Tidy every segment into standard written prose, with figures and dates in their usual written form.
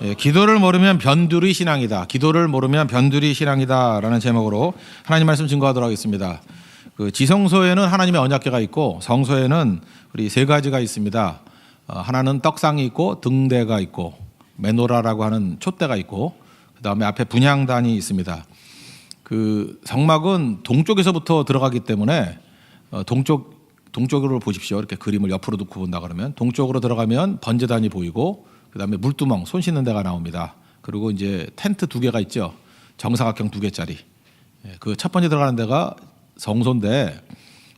예, 기도를 모르면 변두리 신앙이다. 기도를 모르면 변두리 신앙이다라는 제목으로 하나님 말씀 증거하도록 하겠습니다. 그 지성소에는 하나님의 언약궤가 있고 성소에는 우리 세 가지가 있습니다. 하나는 떡상이 있고 등대가 있고 메노라라고 하는 촛대가 있고 그다음에 앞에 분향단이 있습니다. 그 성막은 동쪽에서부터 들어가기 때문에 동쪽으로 보십시오. 이렇게 그림을 옆으로 놓고 본다 그러면 동쪽으로 들어가면 번제단이 보이고 그다음에 물두멍 손 씻는 데가 나옵니다. 그리고 이제 텐트 두 개가 있죠. 정사각형 두 개짜리. 그 첫 번째 들어가는 데가 성소인데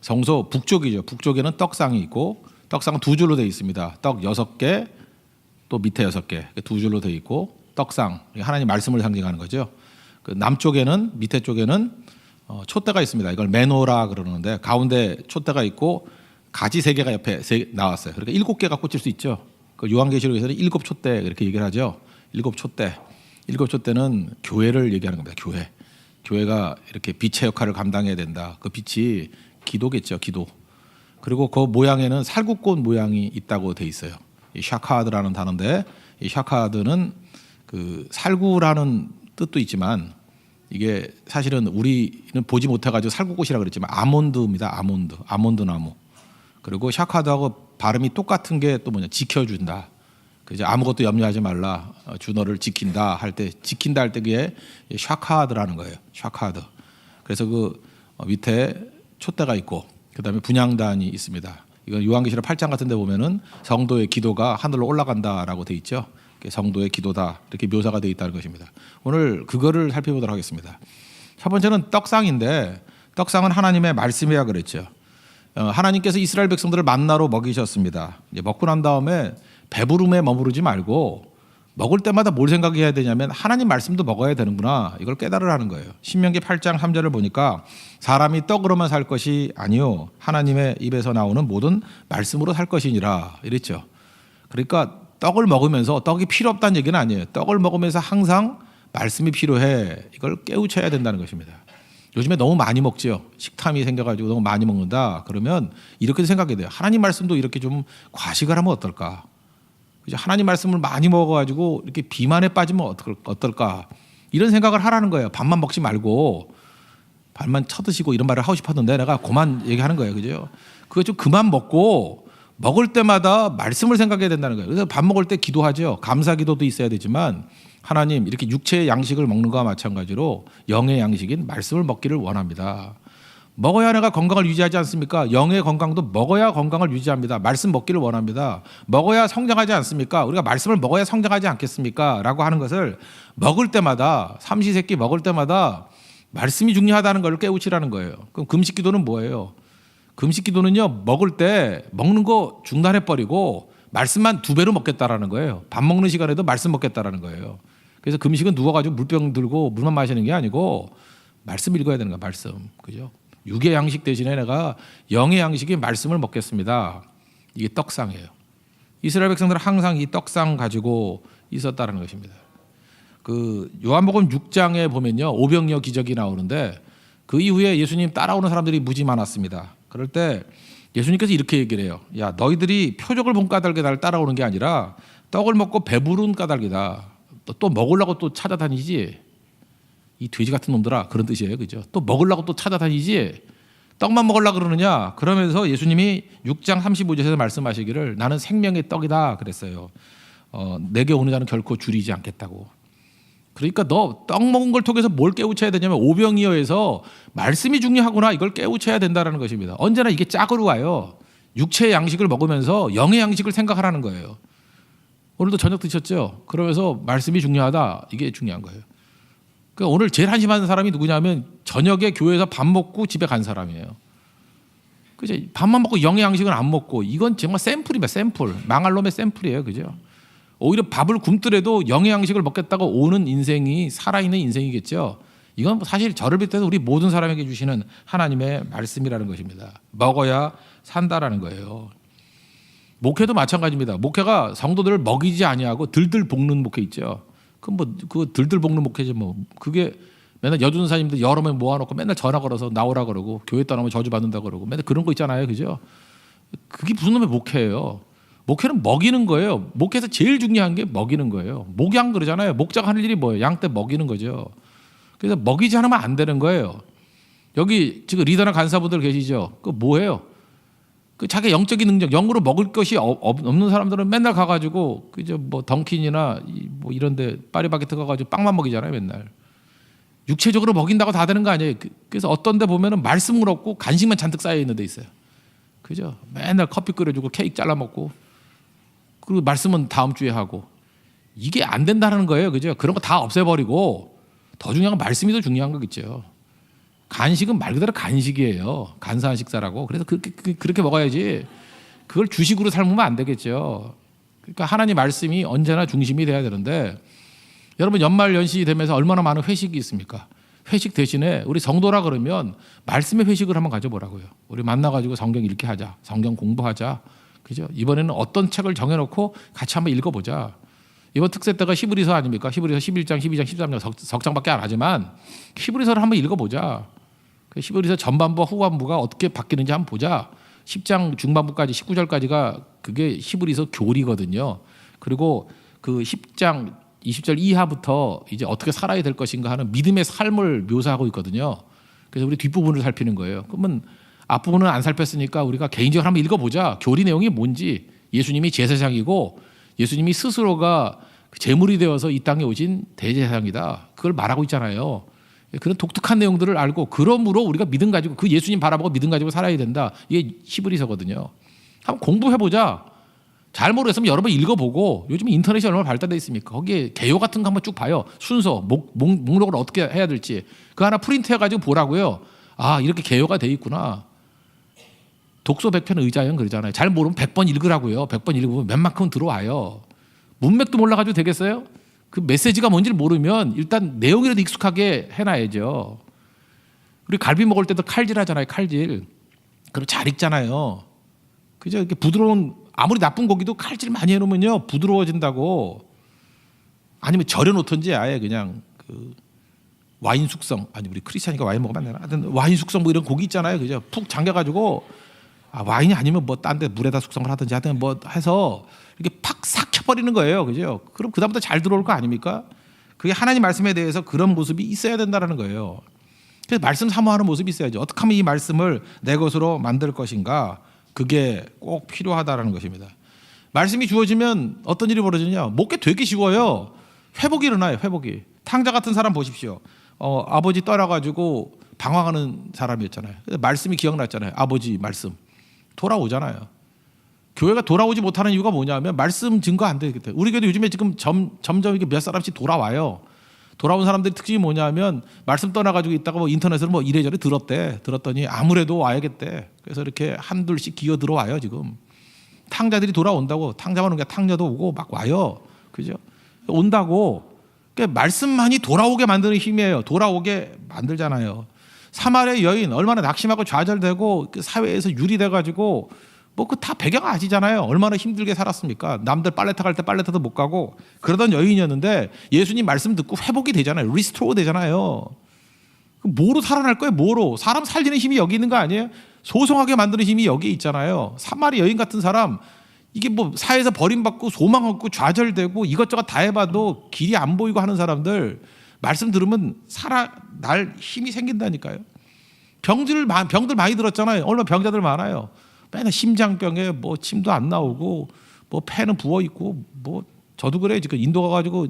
성소 북쪽이죠. 북쪽에는 떡상이 있고 떡상은 두 줄로 되어 있습니다. 떡 6개 또 밑에 6개 두 줄로 되어 있고 떡상 하나님 말씀을 상징하는 거죠. 그 남쪽에는 밑에 쪽에는 촛대가 있습니다. 이걸 메노라 그러는데 가운데 촛대가 있고 가지 3개가 옆에 나왔어요. 그러니까 7개가 꽂힐 수 있죠. 그 요한계시록에서는 7촛대 이렇게 얘기를 하죠. 7촛대. 7촛대는 교회를 얘기하는 겁니다. 교회가 이렇게 빛의 역할을 감당해야 된다. 그 빛이 기도겠죠. 기도. 그리고 그 모양에는 살구꽃 모양이 있다고 돼 있어요. 이 샤카드라는 단어인데 이 샤카드는 그 살구라는 뜻도 있지만 이게 사실은 우리는 보지 못해가지고 살구꽃이라 그랬지만 아몬드입니다. 아몬드 나무. 그리고 샤카드하고 발음이 똑같은 게 또 뭐냐 지켜준다. 그죠? 아무것도 염려하지 말라. 주 너를 지킨다 할 때 지킨다 할 때 그게 샤카드라는 거예요. 샤카드. 그래서 그 밑에 촛대가 있고 그다음에 분향단이 있습니다. 이건 요한계시록 8장 같은 데 보면은 성도의 기도가 하늘로 올라간다라고 돼 있죠. 성도의 기도다 이렇게 묘사가 되어 있다는 것입니다. 오늘 그거를 살펴보도록 하겠습니다. 첫 번째는 떡상인데 떡상은 하나님의 말씀이라 그랬죠. 하나님께서 이스라엘 백성들을 만나로 먹이셨습니다. 이제 먹고 난 다음에 배부름에 머무르지 말고 먹을 때마다 뭘 생각해야 되냐면 하나님 말씀도 먹어야 되는구나 이걸 깨달으라는 거예요. 신명기 8장 3절을 보니까 사람이 떡으로만 살 것이 아니요 하나님의 입에서 나오는 모든 말씀으로 살 것이니라 이랬죠. 그러니까 떡을 먹으면서 떡이 필요 없다는 얘기는 아니에요. 떡을 먹으면서 항상 말씀이 필요해. 이걸 깨우쳐야 된다는 것입니다. 요즘에 너무 많이 먹죠. 식탐이 생겨가지고 너무 많이 먹는다. 그러면 이렇게 생각해야 돼요. 하나님 말씀도 이렇게 좀 과식을 하면 어떨까? 하나님 말씀을 많이 먹어가지고 이렇게 비만에 빠지면 어떨까? 이런 생각을 하라는 거예요. 밥만 먹지 말고 밥만 쳐드시고 이런 말을 하고 싶었는데 내가 그만 얘기하는 거예요. 그죠? 그거 좀 그만 먹고 먹을 때마다 말씀을 생각해야 된다는 거예요. 그래서 밥 먹을 때 기도하죠. 감사 기도도 있어야 되지만 하나님 이렇게 육체의 양식을 먹는 것과 마찬가지로 영의 양식인 말씀을 먹기를 원합니다. 먹어야 내가 건강을 유지하지 않습니까? 영의 건강도 먹어야 건강을 유지합니다. 말씀 먹기를 원합니다. 먹어야 성장하지 않습니까? 우리가 말씀을 먹어야 성장하지 않겠습니까? 라고 하는 것을 먹을 때마다 삼시세끼 먹을 때마다 말씀이 중요하다는 걸 깨우치라는 거예요. 그럼 금식 기도는 뭐예요? 금식 기도는요 먹을 때 먹는 거 중단해 버리고 말씀만 2배로 먹겠다라는 거예요. 밥 먹는 시간에도 말씀 먹겠다라는 거예요. 그래서 금식은 누워가지고 물병 들고 물만 마시는 게 아니고 말씀 읽어야 되는 거야. 말씀. 그죠? 육의 양식 대신에 내가 영의 양식이 말씀을 먹겠습니다. 이게 떡상이에요. 이스라엘 백성들은 항상 이 떡상 가지고 있었다는 것입니다. 그 요한복음 6장에 보면요 오병이어 기적이 나오는데 그 이후에 예수님 따라오는 사람들이 무지 많았습니다. 그럴 때 예수님께서 이렇게 얘기를 해요. 야 너희들이 표적을 본 까닭에 나를 따라오는 게 아니라 떡을 먹고 배부른 까닭이다. 또 먹으려고 또 찾아다니지. 이 돼지 같은 놈들아 그런 뜻이에요. 그죠? 또 먹으려고 또 찾아다니지. 떡만 먹으려고 그러느냐. 그러면서 예수님이 6장 35절에서 말씀하시기를 나는 생명의 떡이다 그랬어요. 내게 오는 자는 결코 줄이지 않겠다고. 그러니까 너 떡 먹은 걸 통해서 뭘 깨우쳐야 되냐면 오병이어에서 말씀이 중요하구나 이걸 깨우쳐야 된다는 것입니다. 언제나 이게 짝으로 와요. 육체의 양식을 먹으면서 영의 양식을 생각하라는 거예요. 오늘도 저녁 드셨죠? 그러면서 말씀이 중요하다 이게 중요한 거예요. 그러니까 오늘 제일 한심한 사람이 누구냐면 저녁에 교회에서 밥 먹고 집에 간 사람이에요. 그죠? 밥만 먹고 영의 양식은 안 먹고 이건 정말 샘플입니다. 샘플. 망할 놈의 샘플이에요. 그죠? 오히려 밥을 굶더라도 영의 양식을 먹겠다고 오는 인생이 살아있는 인생이겠죠. 이건 사실 저를 비롯해서 우리 모든 사람에게 주시는 하나님의 말씀이라는 것입니다. 먹어야 산다라는 거예요. 목회도 마찬가지입니다. 목회가 성도들을 먹이지 아니하고 들들 볶는 목회 있죠. 그 들들 볶는 목회지 뭐. 그게 맨날 여준사님들 여러 명 모아놓고 맨날 전화 걸어서 나오라 그러고 교회 떠나면 저주 받는다 그러고 맨날 그런 거 있잖아요. 그죠? 그게 무슨 놈의 목회예요. 목회는 먹이는 거예요. 목회에서 제일 중요한 게 먹이는 거예요. 목양 그러잖아요. 목자가 하는 일이 뭐예요? 양 떼 먹이는 거죠. 그래서 먹이지 않으면 안 되는 거예요. 여기 지금 리더나 간사분들 계시죠? 그 뭐예요? 그 자기 영적인 능력, 영으로 먹을 것이 없는 사람들은 맨날 가가지고 그저 뭐 덩킨이나 뭐 이런데 파리바게트 가가지고 빵만 먹이잖아요, 맨날. 육체적으로 먹인다고 다 되는 거 아니에요. 그래서 어떤데 보면은 말씀을 얻고 간식만 잔뜩 쌓여 있는 데 있어요. 그죠? 맨날 커피 끓여주고 케이크 잘라 먹고 그리고 말씀은 다음 주에 하고 이게 안 된다는 거예요, 그죠? 그런 거 다 없애버리고 더 중요한 건 말씀이 더 중요한 거겠죠. 간식은 말 그대로 간식이에요. 간사한 식사라고. 그래서 그렇게 먹어야지. 그걸 주식으로 삶으면 안 되겠죠. 그러니까 하나님 말씀이 언제나 중심이 돼야 되는데 여러분 연말 연시 되면서 얼마나 많은 회식이 있습니까? 회식 대신에 우리 성도라 그러면 말씀의 회식을 한번 가져보라고요. 우리 만나가지고 성경 읽게 하자. 성경 공부하자. 그죠? 이번에는 어떤 책을 정해놓고 같이 한번 읽어보자. 이번 특세 때가 히브리서 아닙니까? 히브리서 11장, 12장, 13장 석 장밖에 안 하지만 히브리서를 한번 읽어보자. 히브리서 전반부와 후반부가 어떻게 바뀌는지 한번 보자. 10장 중반부까지 19절까지가 그게 히브리서 교리거든요. 그리고 그 10장 20절 이하부터 이제 어떻게 살아야 될 것인가 하는 믿음의 삶을 묘사하고 있거든요. 그래서 우리 뒷부분을 살피는 거예요. 그러면 앞부분은 안 살폈으니까 우리가 개인적으로 한번 읽어보자. 교리 내용이 뭔지. 예수님이 제사장이고 예수님이 스스로가 제물이 되어서 이 땅에 오신 대제사장이다. 그걸 말하고 있잖아요. 그런 독특한 내용들을 알고 그러므로 우리가 믿음 가지고 그 예수님 바라보고 믿음 가지고 살아야 된다. 이게 히브리서거든요. 한번 공부해보자. 잘 모르겠으면 여러 번 읽어보고 요즘 인터넷이 얼마나 발달되어 있습니까? 거기에 개요 같은 거 한번 쭉 봐요. 순서, 목록을 어떻게 해야 될지. 그거 하나 프린트해가지고 보라고요. 아, 이렇게 개요가 돼 있구나. 독서 100편 의자형 그러잖아요. 잘 모르면 100번 읽으라고요. 100번 읽으면 웬만큼은 들어와요. 문맥도 몰라가지고 되겠어요? 그 메시지가 뭔지를 모르면 일단 내용이라도 익숙하게 해놔야죠. 우리 갈비 먹을 때도 칼질 하잖아요. 칼질. 그럼 잘 익잖아요. 그죠? 이렇게 부드러운 아무리 나쁜 고기도 칼질 많이 해놓으면요 부드러워진다고. 아니면 절여놓든지 아예 그냥 그 와인 숙성 아니 우리 크리스찬이가 와인 먹으면 안 되나? 하여튼 와인 숙성 뭐 이런 고기 있잖아요. 그죠? 푹 잠겨가지고 와인이 아니면 뭐 딴 데 물에다 숙성을 하든지 하여튼 뭐 해서 이렇게 팍 삭혀버리는 거예요. 그죠? 그럼 그다음부터 잘 들어올 거 아닙니까? 그게 하나님 말씀에 대해서 그런 모습이 있어야 된다는 거예요. 그래서 말씀 사모하는 모습이 있어야죠. 어떻게 하면 이 말씀을 내 것으로 만들 것인가? 그게 꼭 필요하다라는 것입니다. 말씀이 주어지면 어떤 일이 벌어지냐? 목회 되게 쉬워요. 회복이 일어나요. 회복이. 탕자 같은 사람 보십시오. 아버지 떠나가지고 방황하는 사람이었잖아요. 말씀이 기억났잖아요. 아버지 말씀. 돌아오잖아요. 교회가 돌아오지 못하는 이유가 뭐냐면 말씀 증거 안 되기 때문에. 우리 교회도 요즘에 지금 점점 이게 몇 사람씩 돌아와요. 돌아온 사람들의 특징이 뭐냐면 말씀 떠나가지고 있다가 뭐 인터넷으로 뭐 이래저래 들었더니 아무래도 와야겠대. 그래서 이렇게 한둘씩 기어 들어와요 지금. 탕자들이 돌아온다고. 탕자만 오는 게 탕자도 오고 막 와요. 그죠? 온다고. 그러니까 말씀만이 돌아오게 만드는 힘이에요. 돌아오게 만들잖아요. 사마리아 여인 얼마나 낙심하고 좌절되고 사회에서 유리돼가지고 뭐 그 다 배경 아시잖아요. 얼마나 힘들게 살았습니까? 남들 빨래터 갈 때 빨래터도 못 가고 그러던 여인이었는데 예수님 말씀 듣고 회복이 되잖아요. 리스토어 되잖아요. 뭐로 살아날 거예요? 뭐로? 사람 살리는 힘이 여기 있는 거 아니에요? 소송하게 만드는 힘이 여기 있잖아요. 사마리아 여인 같은 사람 이게 뭐 사회에서 버림받고 소망 없고 좌절되고 이것저것 다 해봐도 길이 안 보이고 하는 사람들 말씀 들으면 살아날 힘이 생긴다니까요. 병들 많이 들었잖아요. 얼마나 병자들 많아요. 맨날 심장병에 뭐 침도 안 나오고 뭐 폐는 부어 있고 뭐 저도 그래요. 지금 인도 가가지고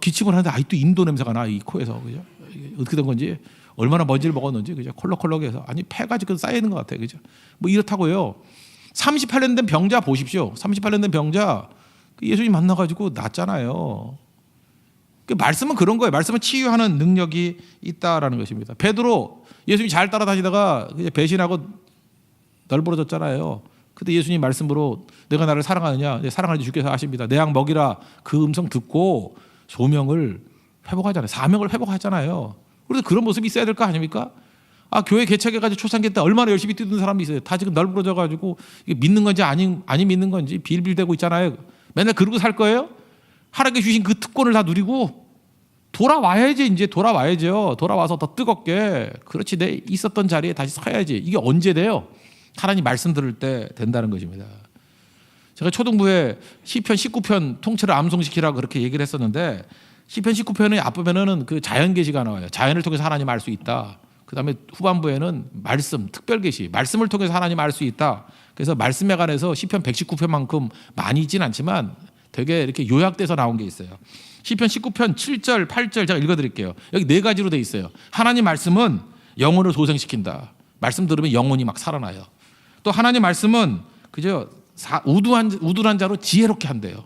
기침을 하는데 아직도 인도 냄새가 나 이 코에서. 그죠? 어떻게 된 건지 얼마나 먼지를 먹었는지 그죠? 콜록콜록해서 아니 폐가 지금 쌓여 있는 것 같아. 그죠? 뭐 이렇다고요. 38년 된 병자 보십시오. 38년 된 병자 예수님 만나가지고 낫잖아요. 그 말씀은 그런 거예요. 말씀은 치유하는 능력이 있다라는 것입니다. 베드로 예수님이 잘 따라다니다가 배신하고 널브러졌잖아요. 그때 예수님 말씀으로 내가 나를 사랑하느냐? 사랑하는지 주께서 아십니다. 내 양 먹이라 그 음성 듣고 소명을 회복하잖아요. 사명을 회복하잖아요. 그래서 그런 모습이 있어야 될 거 아닙니까? 교회 개척해가지고 초창기 때 얼마나 열심히 뛰던 사람이 있어요. 다 지금 널브러져가지고 이게 믿는 건지 아니 믿는 건지 빌빌대고 있잖아요. 맨날 그러고 살 거예요? 하나님께 주신 그 특권을 다 누리고 돌아와야지. 이제 돌아와야죠. 돌아와서 더 뜨겁게 그렇지 내 있었던 자리에 다시 서야지. 이게 언제 돼요? 하나님 말씀 들을 때 된다는 것입니다. 제가 초등부에 시편 19편 통째로 암송시키라고 그렇게 얘기를 했었는데 시편 19편의 앞부분에는 그 자연 계시가 나와요. 자연을 통해서 하나님 알 수 있다. 그다음에 후반부에는 말씀, 특별 계시, 말씀을 통해서 하나님 알 수 있다. 그래서 말씀에 관해서 시편 119편만큼 많이 있진 않지만 되게 이렇게 요약돼서 나온 게 있어요. 시편 19편 7절, 8절 제가 읽어드릴게요. 여기 네 가지로 돼 있어요. 하나님 말씀은 영혼을 소생시킨다. 말씀 들으면 영혼이 막 살아나요. 또 하나님 말씀은 그저 우둔한 자로 지혜롭게 한대요.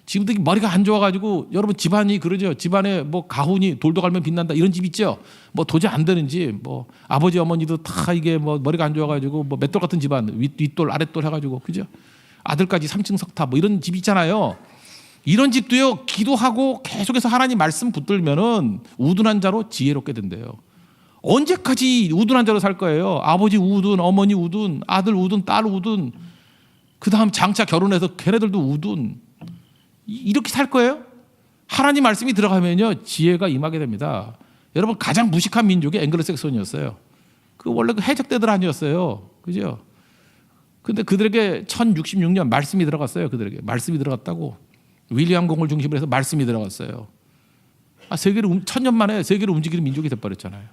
지금도 머리가 안 좋아가지고 여러분 집안이 그러죠. 집안에 뭐 가훈이 돌도 갈면 빛난다 이런 집 있죠. 뭐 도저히 안 되는지 뭐 아버지 어머니도 다 이게 뭐 머리가 안 좋아가지고 뭐 맷돌 같은 집안 윗돌 아랫돌 해가지고 그죠. 아들까지 3층 석탑 뭐 이런 집 있잖아요. 이런 집도요 기도하고 계속해서 하나님 말씀 붙들면은 우둔한 자로 지혜롭게 된대요. 언제까지 우둔한 자로 살 거예요? 아버지 우둔, 어머니 우둔, 아들 우둔, 딸 우둔, 그 다음 장차 결혼해서 걔네들도 우둔. 이렇게 살 거예요? 하나님 말씀이 들어가면요 지혜가 임하게 됩니다. 여러분 가장 무식한 민족이 앵글로색손이었어요. 그 원래 그 해적대들 아니었어요, 그죠? 근데 그들에게 1066년 말씀이 들어갔어요. 그들에게 말씀이 들어갔다고. 윌리엄 공을 중심으로 해서 말씀이 들어갔어요. 세계를 1000년 만에 세계를 움직이는 민족이 돼버렸잖아요.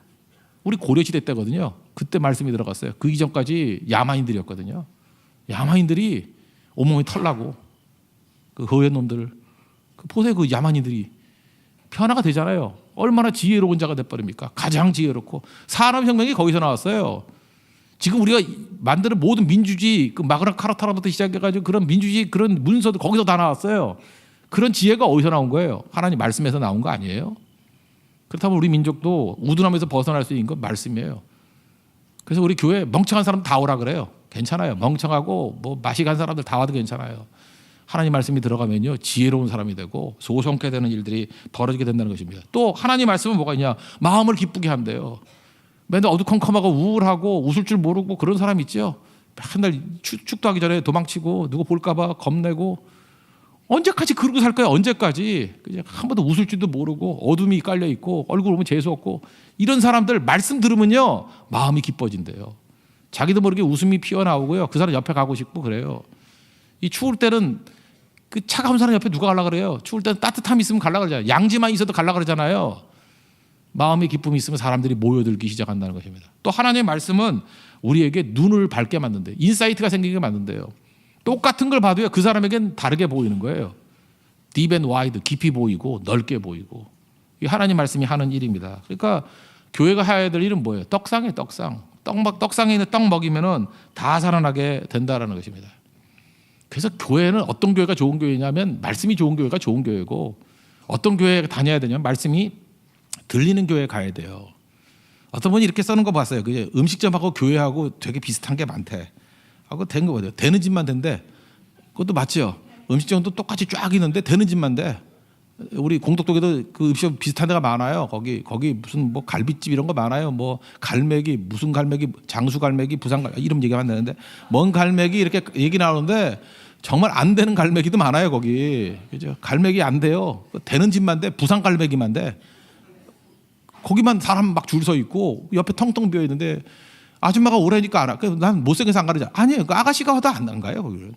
우리 고려시대 때거든요. 그때 말씀이 들어갔어요. 그 이전까지 야만인들이었거든요. 야만인들이 온몸이 털나고 그 거의 놈들 보세요. 그 야만인들이 변화가 되잖아요. 얼마나 지혜로운 자가 돼버립니까? 가장 지혜롭고 산업혁명이 거기서 나왔어요. 지금 우리가 만드는 모든 민주주의 그 마그나 카타부터 시작해가지고 그런 민주주의 그런 문서도 거기서 다 나왔어요. 그런 지혜가 어디서 나온 거예요? 하나님 말씀에서 나온 거 아니에요? 그렇다면 우리 민족도 우둔함에서 벗어날 수 있는 건 말씀이에요. 그래서 우리 교회 멍청한 사람 다 오라 그래요. 괜찮아요. 멍청하고 뭐 맛이 간 사람들 다 와도 괜찮아요. 하나님 말씀이 들어가면요 지혜로운 사람이 되고 소성케 되는 일들이 벌어지게 된다는 것입니다. 또 하나님 말씀은 뭐가 있냐? 마음을 기쁘게 한대요. 맨날 어두컴컴하고 우울하고 웃을 줄 모르고 그런 사람 있죠. 맨날 축도하기 전에 도망치고 누구 볼까 봐 겁내고 언제까지 그러고 살 거야? 언제까지? 그냥 한 번도 웃을 줄도 모르고 어둠이 깔려 있고 얼굴 보면 재수 없고 이런 사람들 말씀 들으면요 마음이 기뻐진대요. 자기도 모르게 웃음이 피어나오고요. 그 사람 옆에 가고 싶고 그래요. 이 추울 때는 그 차가운 사람 옆에 누가 가려고 그래요? 추울 때는 따뜻함이 있으면 가려고 그러잖아요. 양지만 있어도 가려고 그러잖아요. 마음의 기쁨이 있으면 사람들이 모여들기 시작한다는 것입니다. 또 하나님의 말씀은 우리에게 눈을 밝게 만든대요. 인사이트가 생기게 만든대요. 똑같은 걸 봐도요 그 사람에겐 다르게 보이는 거예요. 딥 앤 와이드, 깊이 보이고 넓게 보이고. 이게 하나님 말씀이 하는 일입니다. 그러니까 교회가 해야 될 일은 뭐예요? 떡상이에요. 떡상에 있는 떡 먹이면은 다 살아나게 된다라는 것입니다. 그래서 교회는 어떤 교회가 좋은 교회냐면 말씀이 좋은 교회가 좋은 교회고, 어떤 교회에 다녀야 되냐면 말씀이 들리는 교회에 가야 돼요. 어떤 분이 이렇게 써는 거 봤어요. 그게 음식점하고 교회하고 되게 비슷한 게 많대. 하고 된 거 같아요. 되는 집만 된대. 그것도 맞죠. 음식점도 똑같이 쫙 있는데 되는 집만 돼. 우리 공덕동에도 그 음식점 비슷한 데가 많아요. 거기 무슨 뭐 갈비집 이런 거 많아요. 뭐 갈매기 무슨 갈매기, 장수 갈매기, 부산 갈매기 이름 얘기하면 되는데 먼 갈매기 이렇게 얘기 나오는데 정말 안 되는 갈매기도 많아요. 거기 그죠? 갈매기 안 돼요. 되는 집만 돼. 부산 갈매기만 돼. 거기만 사람 막 줄 서 있고 옆에 텅텅 비어 있는데 아줌마가 오래니까 알아. 난 못생겨서 안 가르잖아. 아니에요. 그 아가씨가 와도 안 가요. 거기는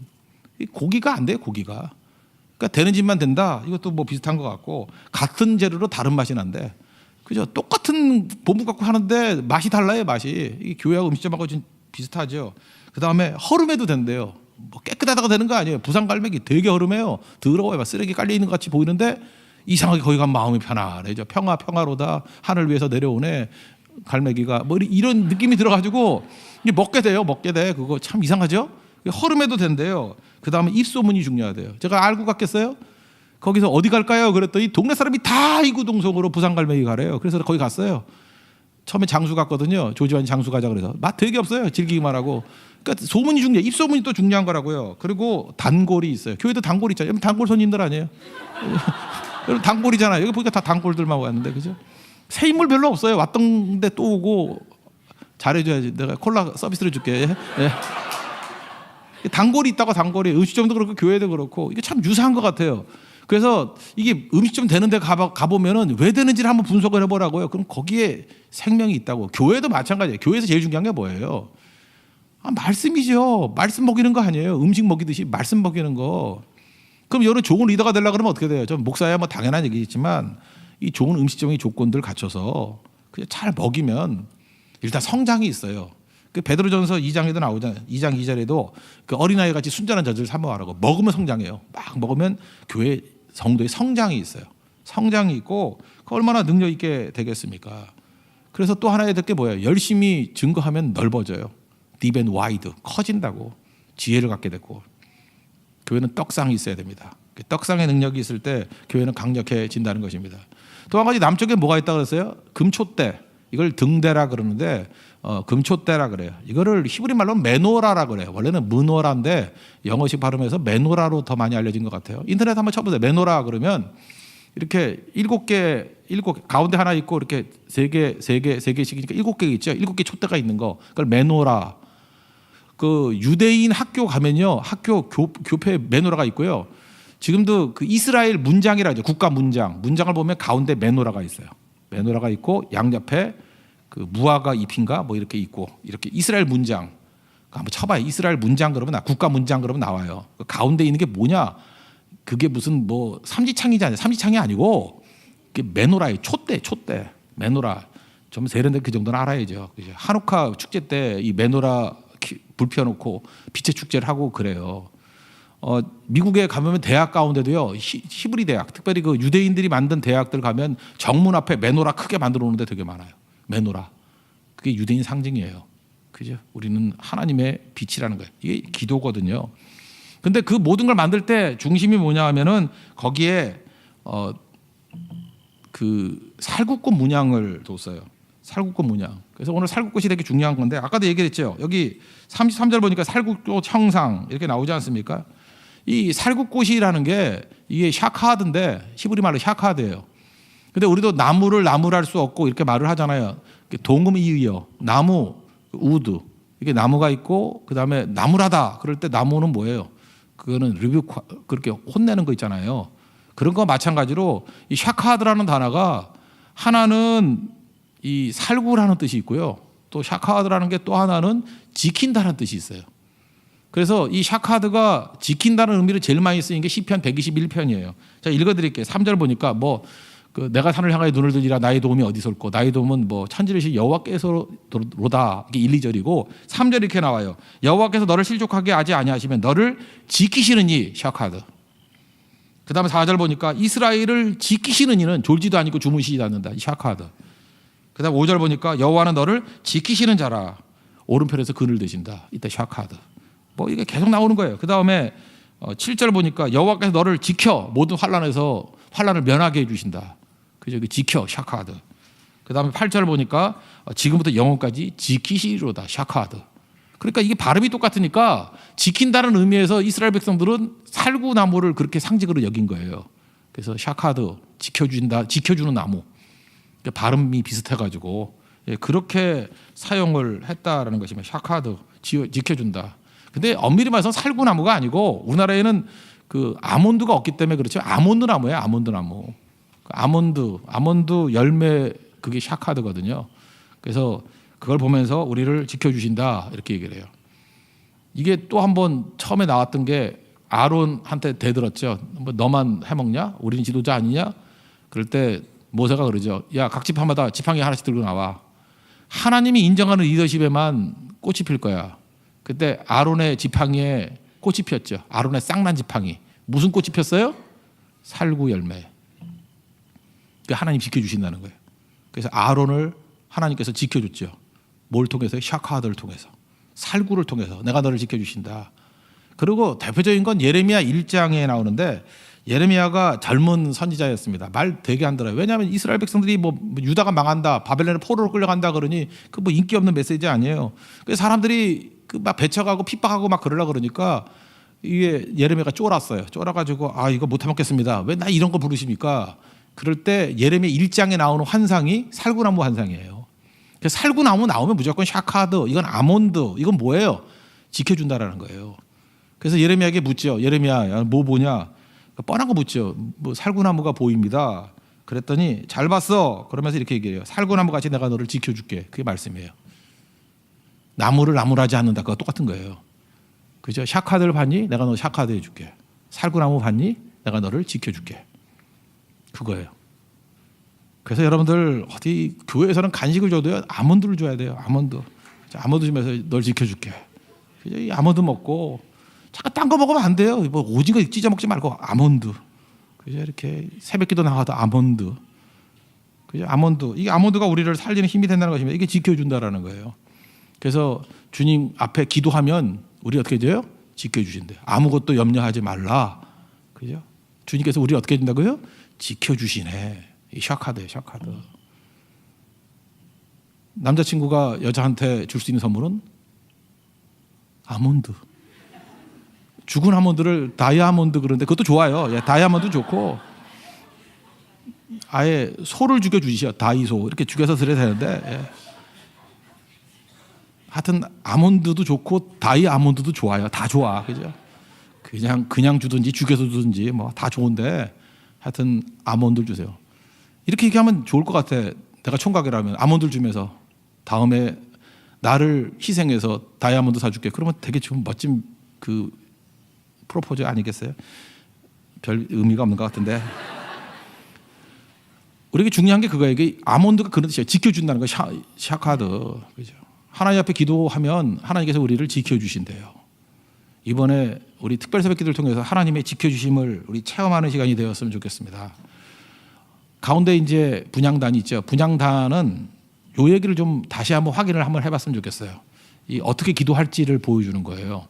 고기가 안 돼요. 고기가. 그러니까 되는 집만 된다. 이것도 뭐 비슷한 것 같고 같은 재료로 다른 맛이 난대. 그죠? 똑같은 본부 갖고 하는데 맛이 달라요. 맛이. 이게 교회하고 음식점하고 좀 비슷하죠. 그 다음에 허름해도 된대요. 뭐 깨끗하다가 되는 거 아니에요. 부산 갈매기 되게 허름해요. 더러워요. 쓰레기 깔려 있는 것 같이 보이는데 이상하게 거기 가면 마음이 편안해져. 평화로다. 하늘 위에서 내려오네. 갈매기가 뭐 이런 느낌이 들어가지고 먹게 돼요. 먹게 돼. 그거 참 이상하죠? 허름해도 된대요. 그 다음에 입소문이 중요하대요. 제가 알고 갔겠어요? 거기서 어디 갈까요? 그랬더니 동네 사람이 다 이구동성으로 부산 갈매기 가래요. 그래서 거기 갔어요. 처음에 장수 갔거든요. 조지환이 장수 가자 그래서 맛 되게 없어요. 즐기기만 하고. 그러니까 소문이 중요해. 입소문이 또 중요한 거라고요. 그리고 단골이 있어요. 교회도 단골 있잖아요. 여러분 단골 손님들 아니에요? 여러분 단골이잖아요. 여기 보니까 다 단골들만 왔는데 그죠? 새 인물 별로 없어요. 왔던 데 또 오고 잘해줘야지. 내가 콜라 서비스를 줄게. 예. 단골이 있다고 단골이. 음식점도 그렇고 교회도 그렇고 이게 참 유사한 것 같아요. 그래서 이게 음식점 되는 데 가보면은 왜 되는지를 한번 분석을 해보라고요. 그럼 거기에 생명이 있다고. 교회도 마찬가지예요. 교회에서 제일 중요한 게 뭐예요? 말씀이죠. 말씀 먹이는 거 아니에요. 음식 먹이듯이 말씀 먹이는 거. 그럼 여러분 좋은 리더가 되려고 그러면 어떻게 돼요? 좀 목사야 뭐 당연한 얘기겠지만 이 좋은 음식적인 조건들 갖춰서 그냥 잘 먹이면 일단 성장이 있어요. 그 베드로전서 2장에도 나오잖아요. 2장 2절에도 그 어린아이 같이 순전한 젖을 사모하라고. 먹으면 성장해요. 막 먹으면 교회 성도의 성장이 있어요. 성장이 있고 얼마나 능력 있게 되겠습니까? 그래서 또 하나 해야 될 게 뭐예요? 열심히 증거하면 넓어져요. 딥 앤 와이드 커진다고. 지혜를 갖게 되고. 교회는 떡상이 있어야 됩니다. 떡상의 능력이 있을 때 교회는 강력해진다는 것입니다. 또 한 가지 남쪽에 뭐가 있다고 그랬어요? 금촛대. 이걸 등대라 그러는데 금촛대라 그래요. 이거를 히브리 말로 메노라라 그래요. 원래는 무노라인데 영어식 발음해서 메노라로 더 많이 알려진 것 같아요. 인터넷 한번 쳐보세요. 메노라 그러면 이렇게 7개 가운데 하나 있고 이렇게 3개씩이니까 7개 있죠. 7개 촛대가 있는 거. 그걸 메노라. 그 유대인 학교 가면요. 학교 교패 메노라가 있고요. 지금도 그 이스라엘 문장이라 하죠. 국가 문장을 보면 가운데 메노라가 있어요. 메노라가 있고 양옆에 그 무화과 잎인가 뭐 이렇게 있고 이렇게 이스라엘 문장. 한번 쳐봐요. 이스라엘 문장 그러면 국가 문장 그러면 나와요. 그 가운데 있는 게 뭐냐? 그게 무슨 뭐 삼지창이잖아요. 삼지창이 아니고 그게 메노라예요. 촛대 메노라. 좀 세련된 그 정도는 알아야죠. 한우카 축제 때 이 메노라 불 펴놓고 빛의 축제를 하고 그래요. 미국에 가면 대학 가운데도요. 히브리 대학, 특별히 그 유대인들이 만든 대학들 가면 정문 앞에 메노라 크게 만들어 놓는 데 되게 많아요. 메노라. 그게 유대인 상징이에요. 그죠? 우리는 하나님의 빛이라는 거예요. 이게 기도거든요. 근데 그 모든 걸 만들 때 중심이 뭐냐 하면은 거기에 그 살구꽃 문양을 뒀어요. 살구꽃 문양. 그래서 오늘 살구꽃이 되게 중요한 건데 아까도 얘기했죠. 여기 33절 보니까 살구꽃 형상 이렇게 나오지 않습니까? 이 살구꽃이라는 게 이게 샤카드인데 히브리 말로 샤카드예요. 근데 우리도 나무를 할 수 없고 이렇게 말을 하잖아요. 동음이 이어 나무, 우드 이게 나무가 있고 그 다음에 나무라다 그럴 때 나무는 뭐예요? 그거는 리뷰 그렇게 혼내는 거 있잖아요. 그런 거 마찬가지로 이 샤카드라는 단어가 하나는 이 살구라는 뜻이 있고요. 또 샤카드라는 게 또 하나는 지킨다는 뜻이 있어요. 그래서 이 샤카드가 지킨다는 의미를 제일 많이 쓰인 게 시편 121편이에요. 자, 읽어드릴게요. 3절 보니까 뭐 그 내가 산을 향하여 눈을 들리라 나의 도움이 어디서 올꼬 나의 도움은 뭐 천지르신 여호와께서로다. 이게 1, 2절이고 3절 이렇게 나와요. 여호와께서 너를 실족하게 하지 아니하시면 너를 지키시는 이 샤카드. 그 다음에 4절 보니까 이스라엘을 지키시는 이는 졸지도 않고 주무시지 않는다. 이 샤카드. 그 다음 5절 보니까 여호와는 너를 지키시는 자라. 오른편에서 그늘 드신다. 이때 샤카드. 뭐 이게 계속 나오는 거예요. 그 다음에 7절 보니까 여호와께서 너를 지켜 모든 환난에서 환난을 면하게 해주신다. 그죠? 지켜 샤카드. 그 다음에 8절 보니까 지금부터 영원까지 지키시리로다. 샤카드. 그러니까 이게 발음이 똑같으니까 지킨다는 의미에서 이스라엘 백성들은 살구나무를 그렇게 상징으로 여긴 거예요. 그래서 샤카드 지켜주는 나무. 발음이 비슷해가지고 그렇게 사용을 했다라는 것이면 샤카드 지켜준다. 근데 엄밀히 말해서 살구나무가 아니고 우리나라에는 그 아몬드가 없기 때문에 그렇죠. 아몬드 나무예요. 아몬드 나무. 아몬드 열매 그게 샤카드거든요. 그래서 그걸 보면서 우리를 지켜주신다 이렇게 얘기를 해요. 이게 또 한 번 처음에 나왔던 게 아론한테 대들었죠. 뭐 너만 해먹냐? 우리는 지도자 아니냐? 그럴 때 모세가 그러죠. 야, 각 지파마다 지팡이 하나씩 들고 나와. 하나님이 인정하는 리더십에만 꽃이 필 거야. 그때 아론의 지팡이에 꽃이 피었죠. 아론의 쌍난 지팡이. 무슨 꽃이 폈어요? 살구 열매. 하나님 지켜주신다는 거예요. 그래서 아론을 하나님께서 지켜줬죠. 뭘 통해서? 샤카드를 통해서. 살구를 통해서 내가 너를 지켜주신다. 그리고 대표적인 건 예레미야 1장에 나오는데 예레미야가 젊은 선지자였습니다. 말 되게 안 들어요. 왜냐하면 이스라엘 백성들이 뭐 유다가 망한다, 바벨론에 포로로 끌려간다 그러니 그 뭐 인기 없는 메시지 아니에요. 그래서 사람들이 그 막 배척하고 핍박하고 막 그러려 그러니까 이게 예레미야가 쫄았어요. 쫄아가지고 아 이거 못 해먹겠습니다. 왜 나 이런 거 부르십니까? 그럴 때 예레미야 1장에 나오는 환상이 살구나무 환상이에요. 그래서 살구나무 나오면 무조건 샤카드, 이건 아몬드, 이건 뭐예요? 지켜준다라는 거예요. 그래서 예레미야에게 묻죠. 예레미야 뭐 보냐? 뻔한 거 묻죠. 뭐 살구나무가 보입니다. 그랬더니 잘 봤어. 그러면서 이렇게 얘기해요. 살구나무 같이 내가 너를 지켜줄게. 그게 말씀이에요. 나무를 나무라지 않는다. 그거 똑같은 거예요. 그죠? 샤카드를 봤니? 내가 너 샤카드 해줄게. 살구나무 봤니? 내가 너를 지켜줄게. 그거예요. 그래서 여러분들 어디 교회에서는 간식을 줘도요, 아몬드를 줘야 돼요. 아몬드 주면서 널 지켜줄게. 그죠? 이 아몬드 먹고 잠깐 딴 거 먹으면 안 돼요. 뭐 오징어 찢어 먹지 말고 아몬드. 그죠? 이렇게 새벽기도 나가도 아몬드. 그죠? 아몬드. 이게 아몬드가 우리를 살리는 힘이 된다는 것입니다. 이게 지켜준다라는 거예요. 그래서 주님 앞에 기도하면 우리 어떻게 돼요? 지켜주신대요. 아무것도 염려하지 말라. 그죠? 주님께서 우리 어떻게 해준다고요? 지켜주시네. 이 샤카드예요, 샤카드. 남자친구가 여자한테 줄 수 있는 선물은 아몬드. 죽은 아몬드를 다이아몬드 그러는데 그것도 좋아요. 예, 다이아몬드 좋고 아예 소를 죽여주시죠. 다이소 이렇게 죽여서 드려야 되는데 예. 하여튼 아몬드도 좋고 다이아몬드도 좋아요. 다 좋아. 그죠? 그냥 주든지 죽여서 주든지 뭐 다 좋은데 하여튼 아몬드를 주세요. 이렇게 얘기하면 좋을 것 같아. 내가 총각이라면 아몬드를 주면서 다음에 나를 희생해서 다이아몬드 사줄게. 그러면 되게 좀 멋진 그 프로포즈 아니겠어요? 별 의미가 없는 것 같은데. 우리에게 중요한 게 그거예요. 이게 아몬드가 그런 뜻이에요. 지켜준다는 거. 샤카드. 그죠? 하나님 앞에 기도하면 하나님께서 우리를 지켜주신대요. 이번에 우리 특별 새벽 기도를 통해서 하나님의 지켜주심을 우리 체험하는 시간이 되었으면 좋겠습니다. 가운데 이제 분향단이 있죠. 분향단은 요 얘기를 좀 다시 한번 확인을 한번 해봤으면 좋겠어요. 이 어떻게 기도할지를 보여주는 거예요.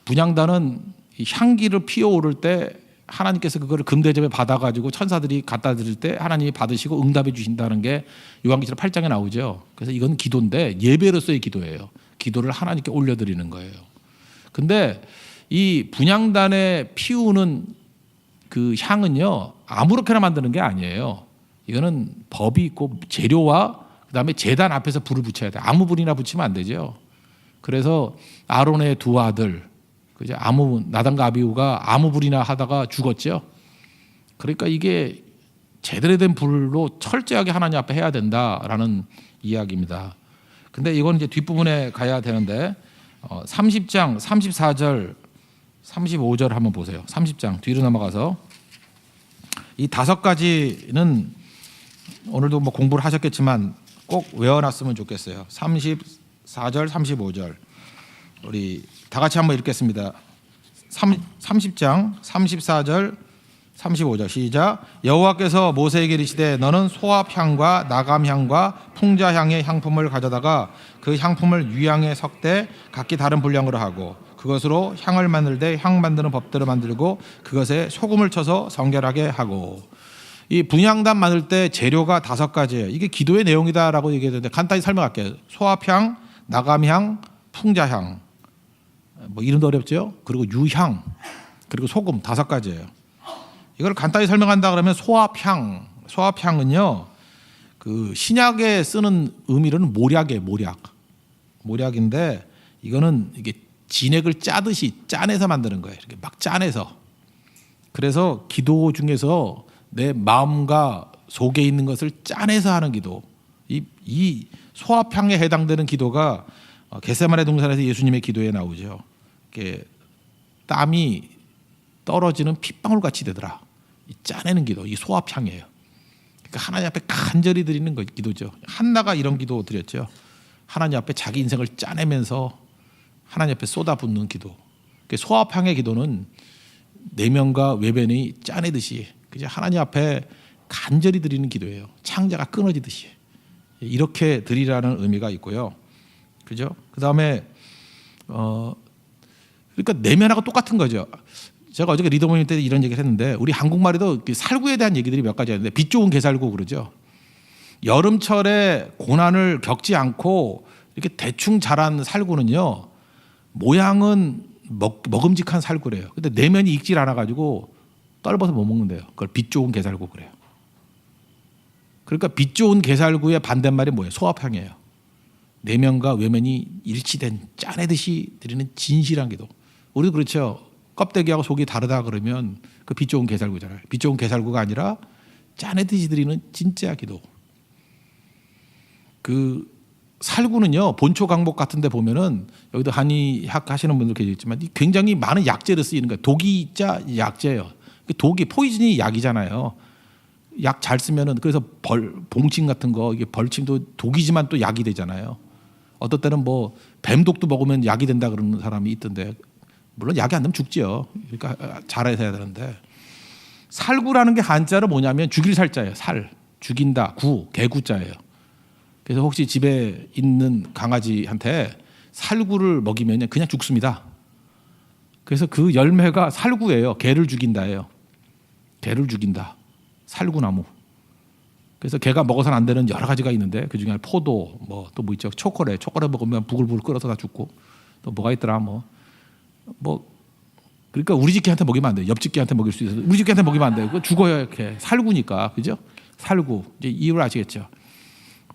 분향단은 이 향기를 피어오를 때 하나님께서 그거를 금대접에 받아가지고 천사들이 갖다 드릴 때 하나님이 받으시고 응답해 주신다는 게 요한계시록 8장에 나오죠. 그래서 이건 기도인데 예배로서의 기도예요. 기도를 하나님께 올려드리는 거예요. 근데 이 분향단에 피우는 그 향은요, 아무렇게나 만드는 게 아니에요. 이거는 법이 있고 재료와 그다음에 제단 앞에서 불을 붙여야 돼. 아무 불이나 붙이면 안 되죠. 그래서 아론의 두 아들, 그죠? 나단과 아비후가 아무 불이나 하다가 죽었죠. 그러니까 이게 제대로 된 불로 철저하게 하나님 앞에 해야 된다라는 이야기입니다. 근데 이건 이제 뒷부분에 가야 되는데 30장 34절 35절 한번 보세요. 30장 뒤로 넘어가서 이 5가지는 오늘도 뭐 공부를 하셨겠지만 꼭 외워놨으면 좋겠어요. 34절 35절 우리 다 같이 한번 읽겠습니다. 30장 34절 35절 시작. 여호와께서 모세에게 이르시되 너는 소합향과 나감향과 풍자향의 향품을 가져다가 그 향품을 유향에 섞되 각기 다른 분량으로 하고 그것으로 향을 만들되 향 만드는 법대로 만들고 그것에 소금을 쳐서 성결하게 하고. 이 분향단 만들 때 재료가 5가지예요. 이게 기도의 내용이다라고 얘기했는데 간단히 설명할게요. 소합향, 나감향, 풍자향 뭐 이름도 어렵죠. 그리고 유향 그리고 소금 5가지예요. 이걸 간단히 설명한다 그러면 소합향은요 그 신약에 쓰는 의미로는 모략인데 이거는 이게 진액을 짜듯이 짜내서 만드는 거예요. 이렇게 막 짜내서. 그래서 기도 중에서 내 마음과 속에 있는 것을 짜내서 하는 기도. 이 소합향에 해당되는 기도가 겟세마네 동산에서 예수님의 기도에 나오죠. 이렇게 땀이 떨어지는 핏방울 같이 되더라. 이 짜내는 기도, 이 소합향이에요. 그러니까 하나님 앞에 간절히 드리는 기도죠. 한나가 이런 기도 드렸죠. 하나님 앞에 자기 인생을 짜내면서 하나님 앞에 쏟아붓는 기도. 소합향의 기도는 내면과 외면이 짜내듯이 그죠? 하나님 앞에 간절히 드리는 기도예요. 창자가 끊어지듯이 이렇게 드리라는 의미가 있고요. 그죠? 그 다음에 그러니까 내면하고 똑같은 거죠. 제가 어저께 리더 모임 때 이런 얘기를 했는데 우리 한국말에도 살구에 대한 얘기들이 몇 가지 있는데 빛 좋은 개살구 그러죠. 여름철에 고난을 겪지 않고 이렇게 대충 자란 살구는요 모양은 먹음직한 살구래요. 근데 내면이 익질 않아가지고 떨어서 못 먹는데요. 그걸 빛 좋은 개살구 그래요. 그러니까 빛 좋은 개살구의 반대말이 뭐예요? 소합향이에요. 내면과 외면이 일치된 짜내듯이 드리는 진실한 기도. 우리도 그렇죠. 껍데기하고 속이 다르다 그러면 그 빛 좋은 개살구잖아요. 빛 좋은 개살구가 아니라 짜내듯이 드리는 진짜 기도. 그 살구는요, 본초 강목 같은 데 보면은, 여기도 한의학 하시는 분들 계시지만 굉장히 많은 약재를 쓰이는 거예요. 독이자 약재예요. 독이 포이즌이 약이잖아요. 약 잘 쓰면은, 그래서 봉침 같은 거, 이게 벌침도 독이지만 또 약이 되잖아요. 어떨 때는 뭐 뱀독도 먹으면 약이 된다 그러는 사람이 있던데, 물론 약이 안 되면 죽지요. 그러니까 잘해서 해야 되는데, 살구라는 게 한자로 뭐냐면 죽일 살자예요. 살, 죽인다, 구, 개구자예요. 그래서 혹시 집에 있는 강아지한테 살구를 먹이면 그냥 죽습니다. 그래서 그 열매가 살구예요. 개를 죽인다예요. 개를 죽인다. 살구나무. 그래서 개가 먹어서는 안 되는 여러 가지가 있는데, 그 중에 포도, 뭐 또 뭐 있죠. 초콜릿 먹으면 부글부글 끓어서 다 죽고, 또 뭐가 있더라, 뭐 그러니까 우리 집 개한테 먹이면 안 돼요. 옆집 개한테 먹일 수 있어서 우리 집 개한테 먹이면 안 돼요. 그거 죽어요. 이렇게 살구니까, 그죠? 살구. 이제 이유를 아시겠죠?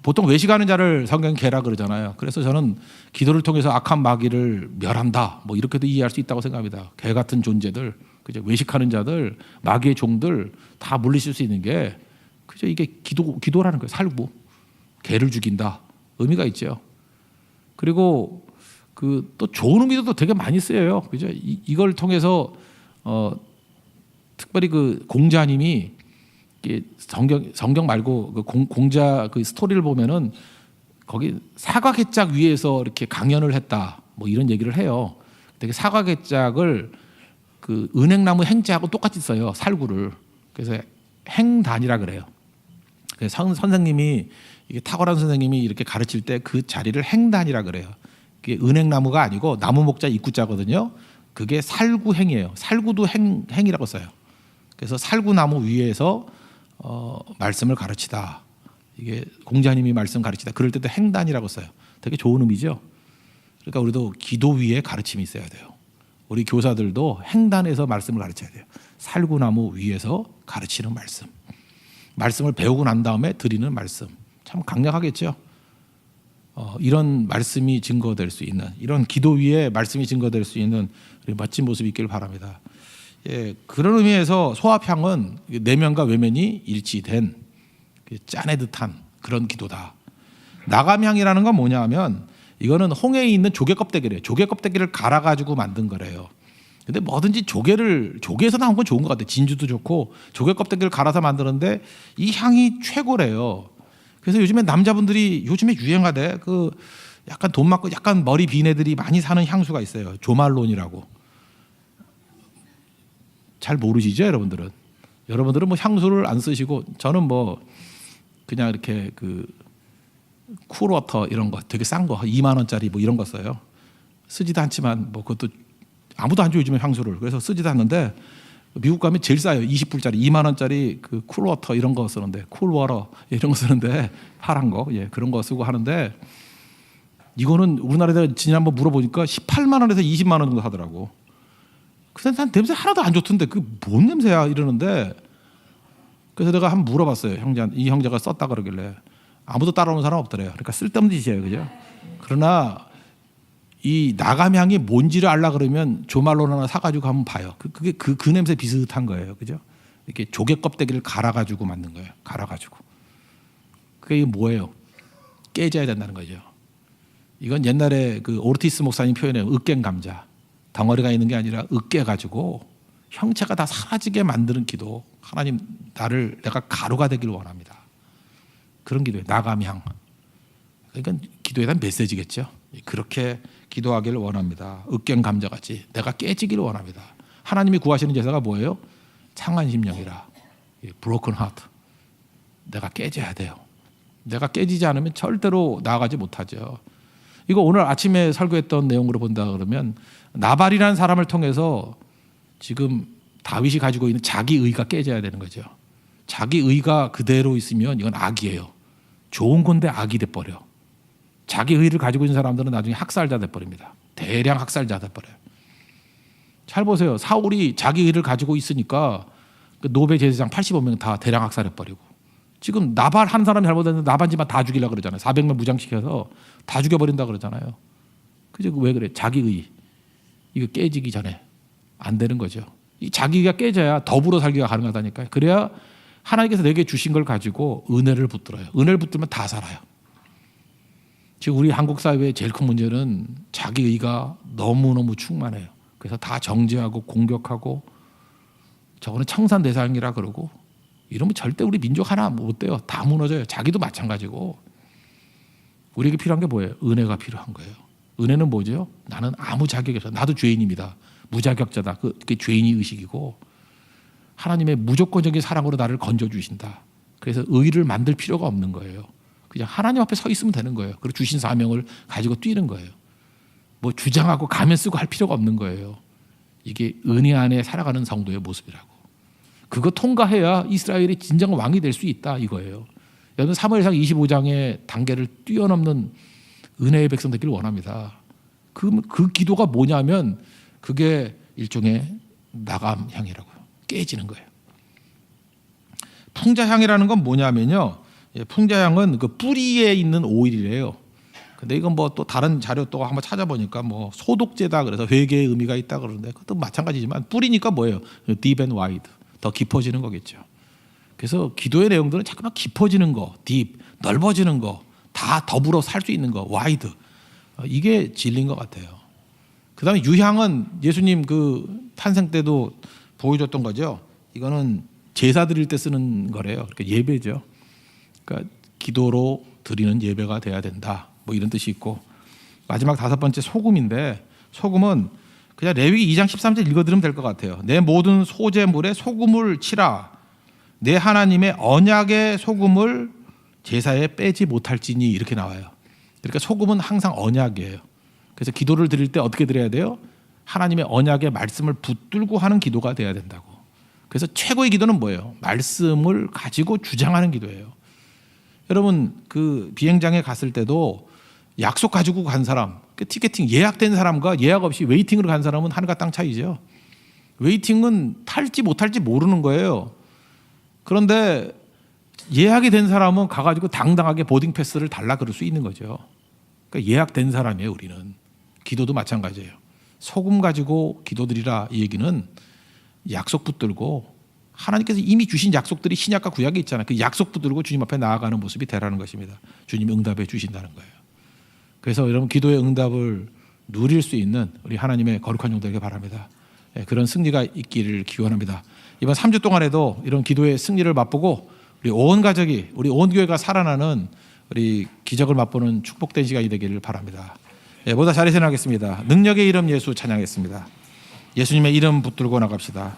보통 외식하는 자를 성경 개라 그러잖아요. 그래서 저는 기도를 통해서 악한 마귀를 멸한다, 뭐 이렇게도 이해할 수 있다고 생각합니다. 개 같은 존재들, 그죠? 외식하는 자들, 마귀의 종들 다 물리칠 수 있는 게, 그죠? 이게 기도라는 거예요. 살구, 개를 죽인다, 의미가 있죠. 그리고 그 또 좋은 의미도 되게 많이 쓰여요. 그죠? 이걸 통해서 특별히 그 공자님이 성경 말고 그 공자 그 스토리를 보면은 거기 사과개짝 위에서 이렇게 강연을 했다, 뭐 이런 얘기를 해요. 되게 사과개짝을 그 은행나무 행자하고 똑같이 써요. 살구를. 그래서 행단이라 그래요. 그래서 선생님이, 이게 탁월한 선생님이 이렇게 가르칠 때 그 자리를 행단이라 그래요. 그게 은행나무가 아니고 나무 목자 입구자거든요. 그게 살구행이에요. 살구도 행이라고 써요. 그래서 살구나무 위에서 말씀을 가르치다. 이게 공자님이 말씀 가르치다. 그럴 때도 행단이라고 써요. 되게 좋은 의미죠. 그러니까 우리도 기도 위에 가르침이 있어야 돼요. 우리 교사들도 행단에서 말씀을 가르쳐야 돼요. 살구나무 위에서 가르치는 말씀. 말씀을 배우고 난 다음에 드리는 말씀. 참 강력하겠죠. 이런 말씀이 증거될 수 있는, 이런 기도 위에 말씀이 증거될 수 있는 멋진 모습이 있기를 바랍니다. 예, 그런 의미에서 소합향은 내면과 외면이 일치된 짠의 듯한 그런 기도다. 나감향이라는 건 뭐냐면, 이거는 홍해에 있는 조개 껍데기래요. 조개 껍데기를 갈아가지고 만든 거래요. 근데 뭐든지 조개에서 나온 건 좋은 것 같아요. 진주도 좋고 조개 껍데기를 갈아서 만드는데 이 향이 최고래요. 그래서 요즘에 남자분들이 유행하대, 그 약간 돈 많고 약간 머리 빈 애들이 많이 사는 향수가 있어요. 조말론이라고. 잘 모르시죠, 여러분들은? 여러분들은 뭐 향수를 안 쓰시고, 저는 뭐 그냥 이렇게 그 쿨워터 이런 거 되게 싼 거 2만 원짜리 뭐 이런 거 써요. 쓰지도 않지만 뭐 그것도 아무도 안 줘 요즘에 향수를. 그래서 쓰지도 않는데 미국 가면 제일 싸요. 20불짜리 2만 원짜리 그 쿨워터 이런 거 쓰는데, 쿨워터 이런 거 쓰는데, 파란 거, 예, 그런 거 쓰고 하는데, 이거는 우리나라에다 지난번 물어보니까 18만 원에서 20만 원 정도 하더라고. 근데 난 냄새 하나도 안 좋던데 그 뭔 냄새야 이러는데, 그래서 내가 한번 물어봤어요. 이 형제가 썼다 그러길래 아무도 따라오는 사람 없더래요. 그러니까 쓸데없는 짓이에요, 그죠? 그러나 이 나감향이 뭔지를 알라 그러면 조말론 하나 사가지고 한번 봐요. 그게 그 냄새 비슷한 거예요, 그죠? 이렇게 조개 껍데기를 갈아가지고 만든 거예요. 갈아가지고. 그게 뭐예요? 깨져야 된다는 거죠. 이건 옛날에 그 오르티스 목사님 표현해요. 으깬 감자. 덩어리가 있는 게 아니라 으깨가지고 형체가 다 사라지게 만드는 기도. 하나님, 내가 가루가 되기를 원합니다. 그런 기도예요. 나감향. 그러니까 기도에 대한 메시지겠죠. 그렇게 기도하기를 원합니다. 으깬 감자같이 내가 깨지기를 원합니다. 하나님이 구하시는 제사가 뭐예요? 상한 심령이라. broken heart. 내가 깨져야 돼요. 내가 깨지지 않으면 절대로 나아가지 못하죠. 이거 오늘 아침에 설교했던 내용으로 본다 그러면, 나발이라는 사람을 통해서 지금 다윗이 가지고 있는 자기 의가 깨져야 되는 거죠. 자기 의가 그대로 있으면 이건 악이에요. 좋은 건데 악이 돼버려. 자기 의를 가지고 있는 사람들은 나중에 학살자 돼버립니다. 대량 학살자 돼버려요. 잘 보세요. 사울이 자기 의를 가지고 있으니까 그 노베 제사장 85명 다 대량 학살해버리고, 지금 나발 한 사람이 잘못했는데 나반 집안 다 죽이려고 그러잖아요. 400명 무장시켜서 다 죽여버린다 그러잖아요. 그죠? 왜 그래? 자기 의. 이거 깨지기 전에 안 되는 거죠. 이 자기가 깨져야 더불어 살기가 가능하다니까요. 그래야 하나님께서 내게 주신 걸 가지고 은혜를 붙들어요. 은혜를 붙들면 다 살아요. 지금 우리 한국 사회의 제일 큰 문제는 자기의가 너무너무 충만해요. 그래서 다 정죄하고 공격하고 저거는 청산 대상이라 그러고 이러면 절대 우리 민족 하나 못 돼요. 다 무너져요. 자기도 마찬가지고. 우리에게 필요한 게 뭐예요? 은혜가 필요한 거예요. 은혜는 뭐죠? 나는 아무 자격이 없어. 나도 죄인입니다. 무자격자다. 그게 죄인의 의식이고 하나님의 무조건적인 사랑으로 나를 건져주신다. 그래서 의를 만들 필요가 없는 거예요. 그냥 하나님 앞에 서 있으면 되는 거예요. 그리고 주신 사명을 가지고 뛰는 거예요. 뭐 주장하고 가면 쓰고 할 필요가 없는 거예요. 이게 은혜 안에 살아가는 성도의 모습이라고. 그거 통과해야 이스라엘이 진정 왕이 될 수 있다 이거예요. 여러분 사무엘상 25장의 단계를 뛰어넘는 은혜의 백성 되기를 원합니다. 그 기도가 뭐냐면 그게 일종의 나감향이라고요. 깨지는 거예요. 풍자향이라는 건 뭐냐면요. 풍자향은 그 뿌리에 있는 오일이래요. 근데 이건 뭐 또 다른 자료 또 한번 찾아보니까 뭐 소독제다 그래서 회개의 의미가 있다 그러는데 그것도 마찬가지지만 뿌리니까 뭐예요? deep and wide. 더 깊어지는 거겠죠. 그래서 기도의 내용들은 자꾸만 깊어지는 거, deep, 넓어지는 거, 다 더불어 살 수 있는 거, wide. 이게 진리인 것 같아요. 그다음에 유향은 예수님 그 탄생 때도 보여줬던 거죠. 이거는 제사 드릴 때 쓰는 거래요. 그러니까 예배죠. 그러니까 기도로 드리는 예배가 돼야 된다. 뭐 이런 뜻이 있고 마지막 5번째 소금인데 소금은 그냥 레위기 2장 13절 읽어드리면 될 것 같아요. 내 모든 소재물에 소금을 치라. 내 하나님의 언약의 소금을 제사에 빼지 못할지니 이렇게 나와요. 그러니까 소금은 항상 언약이에요. 그래서 기도를 드릴 때 어떻게 드려야 돼요? 하나님의 언약의 말씀을 붙들고 하는 기도가 돼야 된다고. 그래서 최고의 기도는 뭐예요? 말씀을 가지고 주장하는 기도예요. 여러분 그 비행장에 갔을 때도 약속 가지고 간 사람, 티켓팅 예약된 사람과 예약 없이 웨이팅으로 간 사람은 하늘과 땅 차이죠. 웨이팅은 탈지 못할지 모르는 거예요. 그런데 예약이 된 사람은 가가지고 당당하게 보딩 패스를 달라 그럴 수 있는 거죠. 그러니까 예약된 사람이에요. 우리는 기도도 마찬가지예요. 소금 가지고 기도드리라 이 얘기는 약속 붙들고 하나님께서 이미 주신 약속들이 신약과 구약에 있잖아요. 그 약속 붙들고 주님 앞에 나아가는 모습이 되라는 것입니다. 주님이 응답해 주신다는 거예요. 그래서 여러분 기도의 응답을 누릴 수 있는 우리 하나님의 거룩한 종들에게 바랍니다. 그런 승리가 있기를 기원합니다. 이번 3주 동안에도 이런 기도의 승리를 맛보고 우리 온 가족이 우리 온 교회가 살아나는 우리 기적을 맛보는 축복된 시간이 되기를 바랍니다. 모두 자리에 나가겠습니다. 능력의 이름 예수 찬양하겠습니다. 예수님의 이름 붙들고 나갑시다.